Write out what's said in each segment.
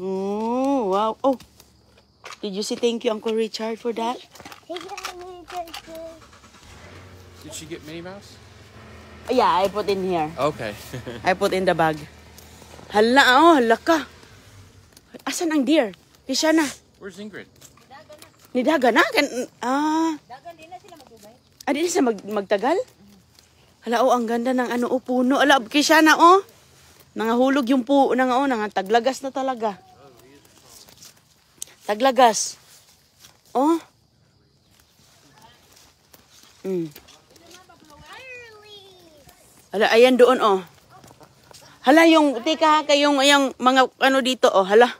Oh, wow. Oh, did you say thank you, Uncle Richard, for that? Did she get Minnie Mouse? Yeah, I put in here. Okay. I put in the bag. Hala, hala ka. Asan ang deer? Kishana. Where's Ingrid? Nidaga na? Dagan din na sila magtugay. Di na sila magtagal? Hala, ang ganda ng puno. Ala, Kishana, nangahulog yung taglagas na talaga. Taglagas. Hala, ayan doon, Hala, tika, kayong mga dito, hala.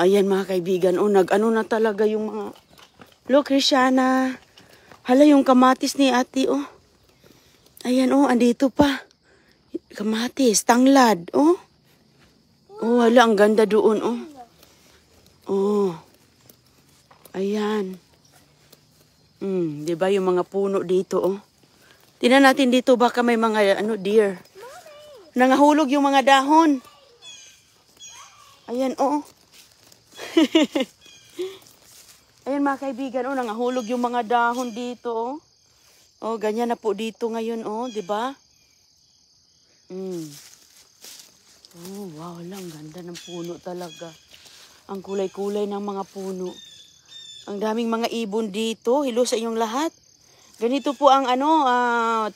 Ayan mga kaibigan, nag-ano na talaga yung mga... Look, Krishana. Hala, yung kamatis ni ate, Ayan, andito pa. Kamatis, tanglad, hala, ang ganda doon, Ayan. Diba yung mga puno dito, Tingnan natin dito, baka may mga, deer. Nangahulog yung mga dahon. Ayan, Ayan mga kaibigan, nangahulog yung mga dahon dito, ganyan na po dito ngayon, di ba? Wow lang, ganda ng puno talaga. Ang kulay-kulay ng mga puno. Ang daming mga ibon dito. Hello sa inyong lahat. Ganito po ang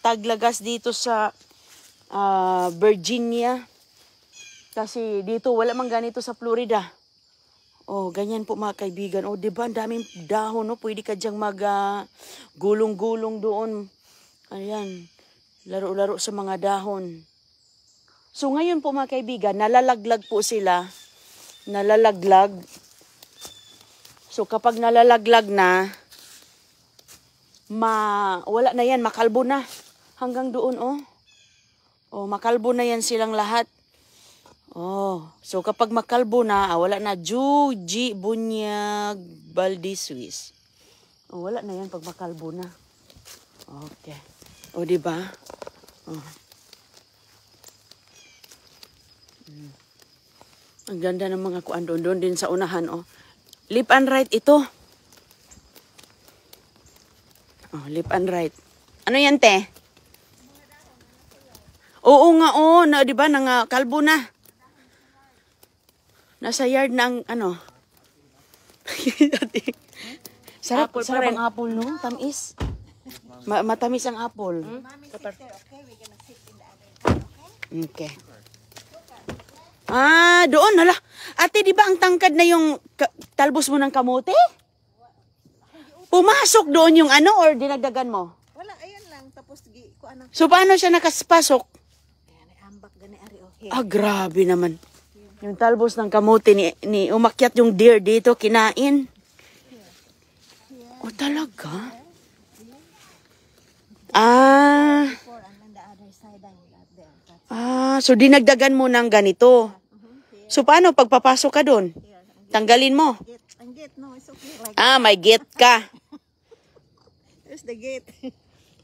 taglagas dito sa Virginia. Kasi dito wala mang ganito sa Florida. Ganyan po mga kaibigan. Diba ang daming dahon, pwede ka diyang gulong-gulong doon. Ayan. Laro-laro sa mga dahon. So ngayon po mga kaibigan, nalalaglag po sila. Nalalaglag. So kapag nalalaglag na, wala na yan, makalbo na. Hanggang doon, makalbo na yan silang lahat. So kapag makalbo na, wala na, Juji Bunyag Baldiswis. Wala na yan pag makalbo na. Okay. Diba? Ang ganda ng mga kuan doon din sa unahan, Left and right ito. Left and right. Ano yan, te? Oo nga, diba, kalbo na. Nasa yard ng, sarap ang apple, no? Tamis. Matamis ang apple. Okay. Doon, hala. Ate, di ba ang tangkad na yung talbos mo ng kamote? Pumasok doon yung or dinagdagan mo? Wala, ayan lang. Tapos, so, paano siya nakaspasok? Ayan, ambak gani ari, grabe naman. Yung talbos ng kamote ni umakyat yung deer dito, kinain. Talaga? So dinagdagan mo ng ganito. So paano pagpapasok ka doon? Tanggalin mo. Ang gate, no, it's okay. May gate ka. There's the gate.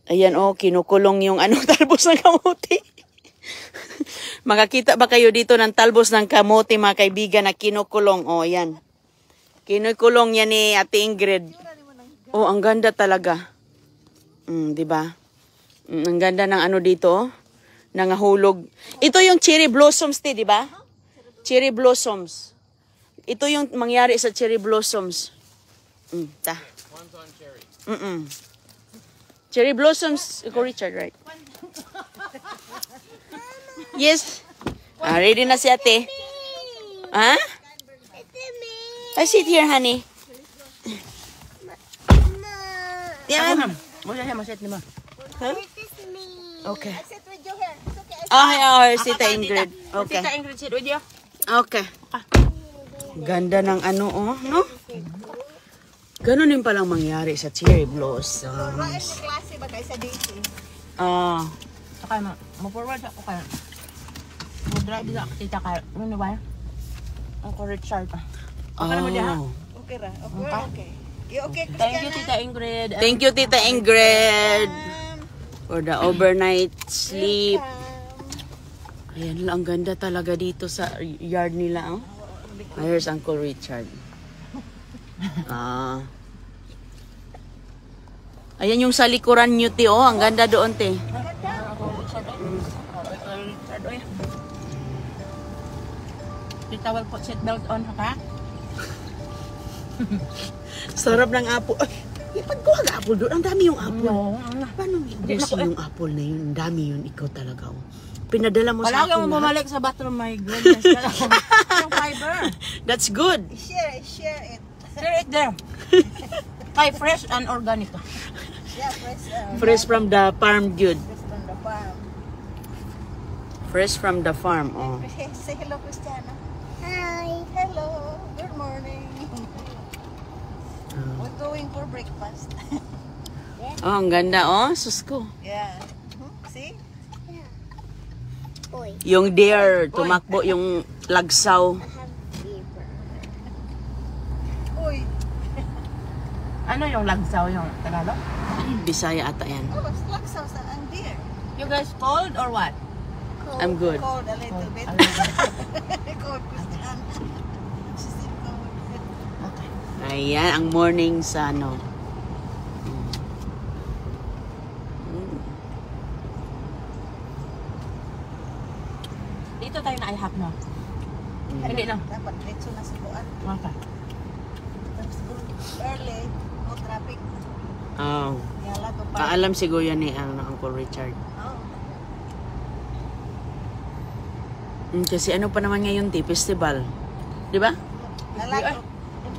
Ayan, kinukulong yung talbos ng kamote. Makakita ba kayo dito ng talbos ng kamote, mga kaibigan, na kinukulong? Ayan. Kinukulong yan ni Ate Ingrid. Ang ganda talaga. Diba? Ang ganda ng dito, nangahulog. Ito yung cherry blossoms, diba? Cherry blossoms. Ito yung mangyari sa cherry blossoms. Ta. One's on cherry. Cherry blossoms, Uncle Richard, right? Yes. Ready na si ate. I sit here, honey. Yan. Okay. I sit with you here. It's okay. Si Tita Ingrid. Okay. Tita Ingrid, sit with you. Okay. Ganda ng no? Ganun din palang mangyari sa cherry blossoms. May klase ba kayo sa daisy? Saka ma-forward ako kayo. Mag-drive na kita kayo. Ano ba? Uncle Richard. Okay mo diha? Okay ra. Okay. Okay. Thank you, Tita Ingrid. Thank you, Tita Ingrid, for the overnight sleep. Ayan lang, ang ganda talaga dito sa yard nila. Oh. Here's Uncle Richard. Ah. Ayan yung sa likuran nyo, te. Oh, ang ganda doon, te. Tawag po seatbelt on, ha? Sarap ng apple. Ay, ipagkuha ka apple doon. Ang dami yung apple. No. Paano ibusin yung apple na yun? Ang dami yun. Ikaw talaga. Oh. Pinadala mo sa Palagi akin mo lahat. bumalik sa bathroom, my goodness. Yung fiber. That's good. Share it. Share it there. Kay fresh and organic. Yeah, fresh. Fresh from the farm, Jude. Fresh from the farm. Fresh from the farm. Oh. Say hello, Christiana. Hi. Hello. Good morning. We're going for breakfast. Oh, ang ganda. Oh, sus ko. Yeah. See? Yung deer, tumakbo yung lagsaw. Uy. Ano yung lagsaw yung Tagalog? Bisaya ata yan. Oh, laksaw sa ang deer. You guys cold or what? I'm good. Cold a little bit. A little Cold, Christiana. She said cold. Okay. Ayan, ang morning sa ano. Dito tayo na ihap no? Hindi na. Dapat diretso na sa buwan. Okay. Tapos early, no traffic. Oh. Yala to pa. Alam siguro yan ni Uncle Richard. Oh. Kasi ano pa naman ngayon, te? Festival. Di ba? A lot of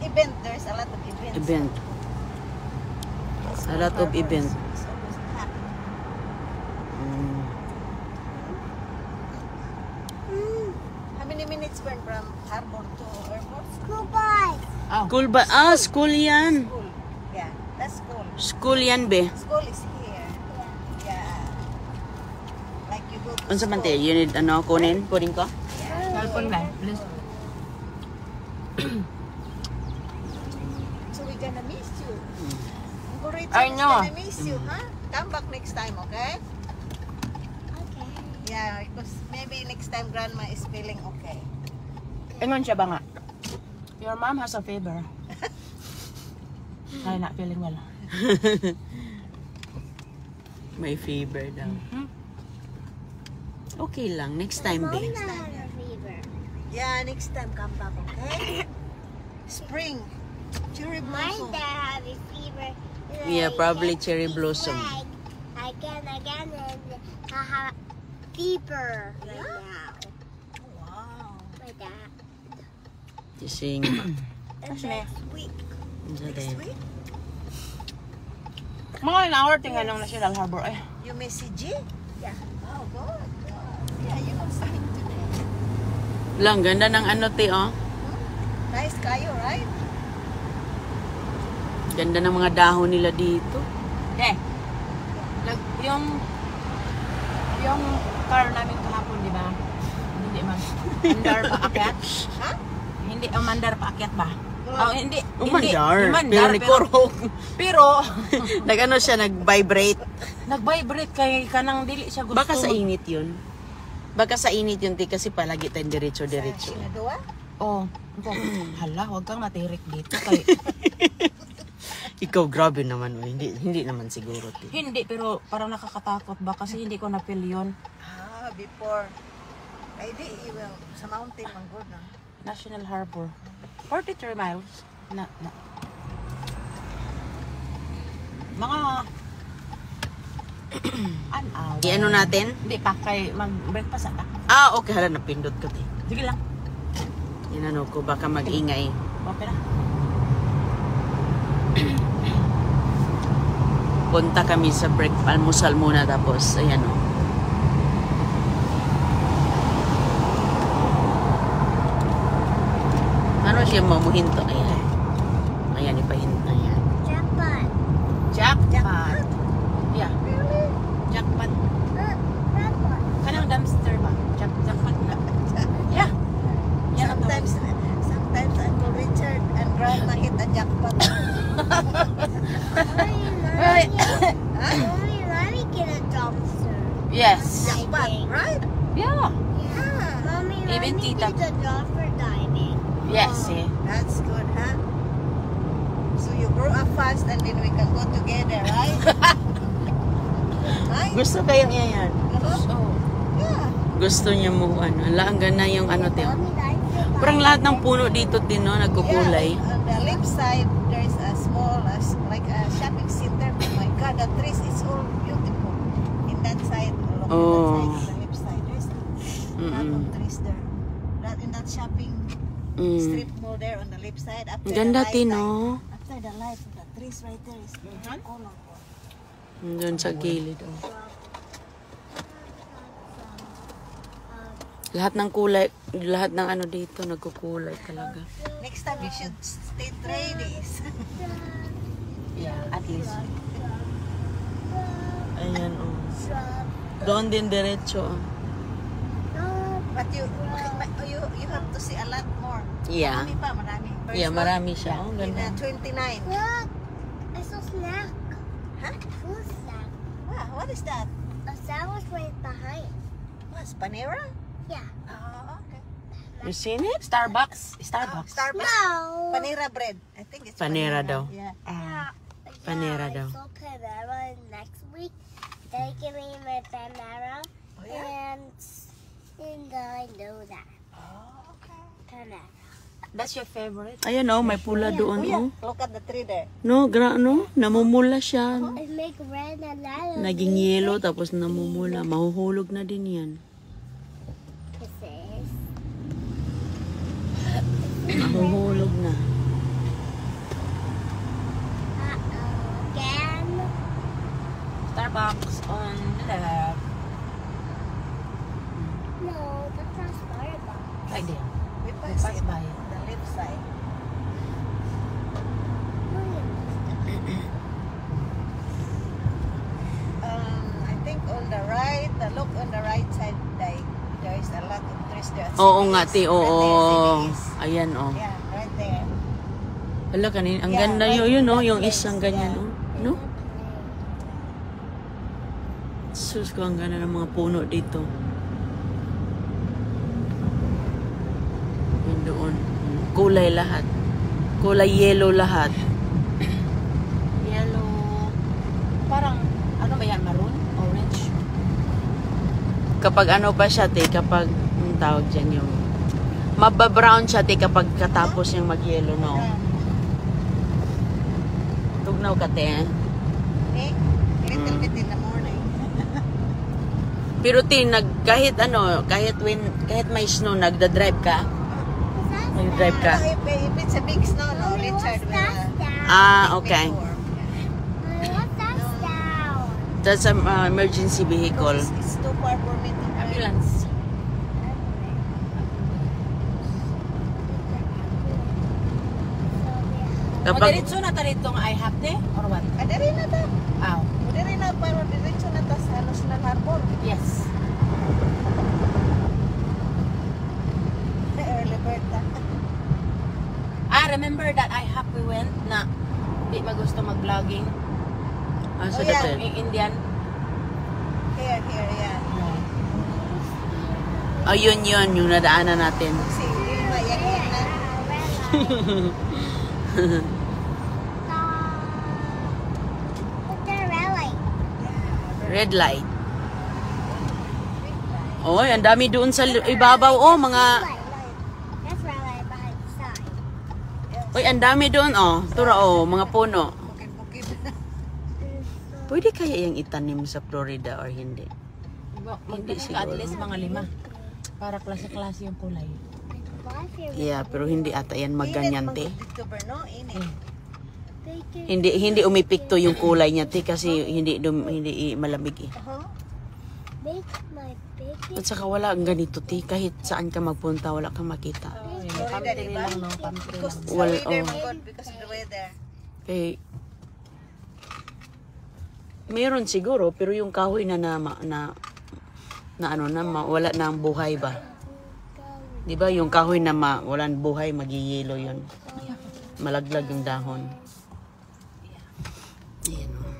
event. There's a lot of events. Event. A lot of event. It's always packed. How many minutes went from harbor to airport? School bus. Oh. School ba? Ah, school yan. School. Yeah, that's school. School yan, be. School is here. Yeah. Like you go to Ano sa school. mante? You need ano, kunin? Kunin ko? Cellphone lang, please. So we're gonna miss you. Uncle Richard I is know. gonna miss you, huh? Come back next time, okay? Okay. Yeah, because maybe next time grandma is feeling okay. Ingon siya ba nga? Your mom has a fever. I'm not feeling well. May fever daw. Hmm? Okay lang. Next time, be. Yeah, next time come back, okay? Spring. Cherry blossom. have a fever. Yeah, probably cherry blossom. Again, and I have fever right now. Wow. Like that. Gising. And next week. Next week? Mga an hour tingnan ng National Harbor. Ay, You miss si G? Yeah. Oh, good. Yeah, you can see him today. Lang, ganda ng ano, te, oh. Nice kayo, right? Ganda ng mga dahon nila dito. yung car namin kahapon, di ba? Hindi man. Mandar pa akyat? Ha? Hindi, mandar pa akyat ba? Oh, hindi. Umandar. Hindi, Pero ni Korok. pero Nag-ano siya, nag-vibrate. nag-vibrate kay kanang dili siya gusto. Baka sa init yun. Baka sa init yun, te, kasi palagi tayong diretso-diretso. Sinadua? Oh, hala, huwag kang matirik dito kay Ikaw, grabe naman. Oh. Hindi naman siguro, te. hindi, pero parang nakakatakot ba kasi hindi ko na-feel yun. Ah, before. Ay, di, sa mountain, man good na. National Harbor. 43 miles. Na. Mga an hour. I-ano natin? Hindi pa, kay mag-breakfast ata. Ah, okay. Hala, napindot ko, te. Sige lang. Inano ko, baka mag-ingay. Okay na. Punta kami sa almusal muna, tapos, ayan, oh. Ano siya mamuhinto? Ayan. Ayan, ipahinto. Ayan. Jackpot. Jackpot. Yeah. Jackpot. Jackpot. Kanang dumpster ba? Jackpot na. Yeah. Yan ang tawag. Sometimes Uncle Richard and Grandma hit a jackpot. Mommy, let me get a dumpster. Yes. Jackpot, right? Yeah. Yeah. Even Mommy Tita. needs a job for diving. Yes, eh. That's good, huh? So you grow up fast and then we can go together, right? Right? Gusto kaya niya yan? Ano? Yeah. Gusto niya mo ano. Hala, ang ganda yung ano, Teo. Mommy likes it. Parang lahat ng puno dito din, no? Nagkukulay. Yeah, on the left side, there's a small, like a shopping center. Oh my God, the trees is all beautiful. In that side, along Oh. that side, on the left side, there's a lot of trees there. That in that shopping strip mall there on the left side. After Ang ganda, the light, Tino. after the light, the trees right there is colorful. Doon sa gilid, oh. Lahat ng kulay, lahat ng ano dito, nagkukulay talaga. Next time you should stay 3 days. Yeah, at least. Ayan, oh. Doon din diretso, oh. But you have to see a lot more. Yeah. Marami pa, marami. First Yeah, one, marami siya. Oh, in ganda. 29. Look, I saw snack. Huh? Food snack. Wow, what is that? A sandwich right behind. What's Panera? Yeah. Oh, okay. You seen it? Starbucks. Oh, Starbucks. Starbucks. No. Panera bread. I think it's Panera daw. Yeah. Panera I daw. saw Panera next week. They give me my Panera. Oh, yeah? And I know that. Oh, okay. Panera. That's your favorite? Ayan, oh, may pula Oh, doon, yeah. oh. Look at the tree there. No, no, namumula siya. It make red and yellow. Naging yellow, tapos namumula. Mahuhulog na din yan. Kisses. Mahuhulog na. Again. Starbucks on the left. No, that's not Starbucks. Right there. We We pass pass it by. on the left side. I think on the right, look on the right side, like, there is a lot of trees there. Oo nga, CBS. ti, oo. Right there, CBS. Ayan, oh. Yeah, right there. Hala, kanin, ang Yeah, ganda right yun, in oh, that yung place, isang ganyan, yeah. oh. No? Sus ko, ang ganda ng mga puno dito. Yun doon. Kulay lahat. Kulay yellow lahat. Yellow. Parang, ano ba yan? Maroon? Orange? Kapag ano pa siya, te, kapag, ang tawag dyan yung, mababrown siya, te, kapag katapos yung mag-yellow, no? Tugnaw ka, te. Okay? Little bit in the morning. Pero, te, kahit ano, kahit may snow, nagda-drive ka? Nag-drive ka? No, if it's a big snow, no, Richard will Ah, okay. before. What's that sound? That's an emergency vehicle. Because it's too far for me to drive. Ambulance. O, Kapag, diretso na taritong I have te? Or what? Diri na ta. Aw. Diri na, pero diretso na ta sa National Harbor. Yes. Early bird ta. Remember that I have we went na di magusto mag-vlogging ah, sa Oh, yeah. dati. in Indian. Here, yeah. Ayun yun, yung nadaanan natin. See, yun ba, yan na. What's that red light? Red light. Oh, ang dami doon sa ibabaw. Oh, mga... That's red light behind the sign. Uy, ang dami doon. Oh, tura, oh, mga puno. Bukid-bukid. Pwede kaya yung itanim sa Florida or hindi? Hindi siguro. at least mga 5. Para klase-klase yung kulay. Yeah, pero hindi ata yan magganyan, te. Dito ba, no? Init. Hindi umipikto yung kulay niya, te, kasi hindi malamig eh. Make my bacon. At saka wala ang ganito, te. Kahit saan ka magpunta, wala kang makita. Florida, di ba? lang, no? Pantry Because lang. the Well, weather, oh. my God, because of the weather. Okay. Meron siguro, pero yung kahoy na wala na ang buhay ba? 'Di ba yung kahoy na walang buhay, magiyelo 'yon. Malaglag yung dahon. Ayan, oh.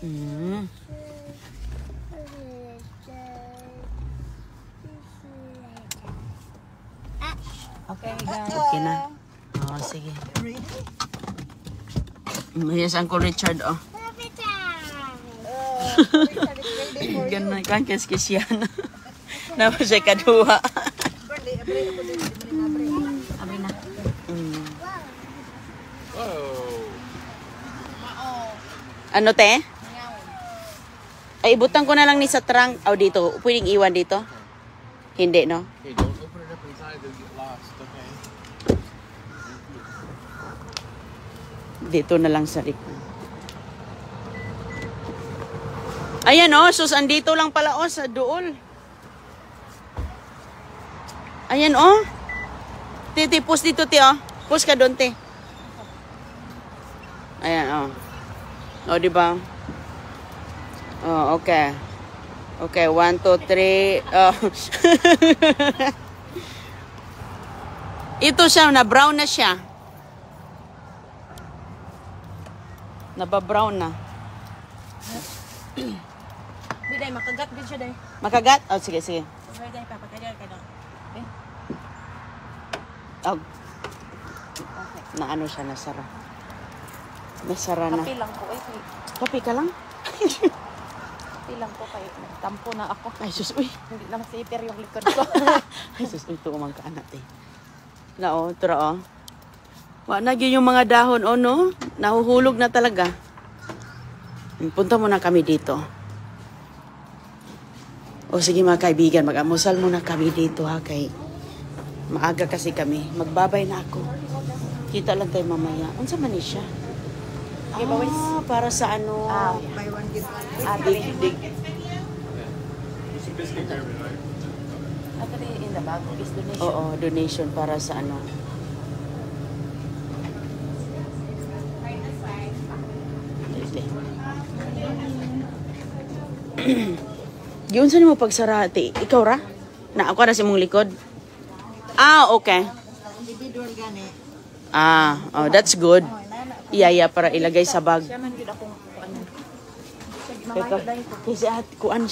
Mm. Okay, guys. Okay na. Oh, sige. Yes, Uncle Richard, oh. Puppy time. Richard is ready for you. Ganun kan kiskisyan. Napa siya kaduha. Birthday, abre ako din. Abri na. Mm. Whoa. Ano te? Ay, ibutang ko na lang ni sa trunk. Oh, dito. Pwedeng iwan dito? Hindi, no? Okay, don't open it up inside, they'll get lost, okay? Dito na lang sa likod. Ayan, oh. Sus, andito lang pala, oh, sa dool. Ayan, oh. Titi, post dito, ti, oh. Post ka doon, ti. Ayan, oh. Oh, di ba? Oh, okay. Okay, 1, 2, 3. Oh. Ito siya, na brown na siya. Naba-brown na. Di day, makagat din siya day. Makagat? Oh, sige, sige. Okay, day, papakadal ka daw. Okay? Oh. Na ano siya, nasara. Nasara na. Kapi lang po, eh. Kapi ka lang? Kapi lang po kayo. Nagtampo na ako. Ay, sus, uy. Hindi na masipir yung likod ko. Ay, sus, uy, ito umang kaanat eh. Na, oh, tura, oh. Wa na yun yung mga dahon, oh, no? Nahuhulog na talaga. Punta muna kami dito. O, sige mga kaibigan, mag-amusal muna kami dito, ha, kay maaga kasi kami. Magbabay na ako. Kita lang tayo mamaya. Unsa man ni siya? Giveaways. Ah, para sa ano? Buy one, get one. Dig. Actually, in the bag is donation. Oo, donation para sa ano. Yun sa mo pagsarati. Ikaw ra? Na ako na sa mong likod. Ah, okay. Individual gani. Ah, oh, that's good. Iya, para ilagay sa bag. Siya man yun akong ano. Kasi at kuan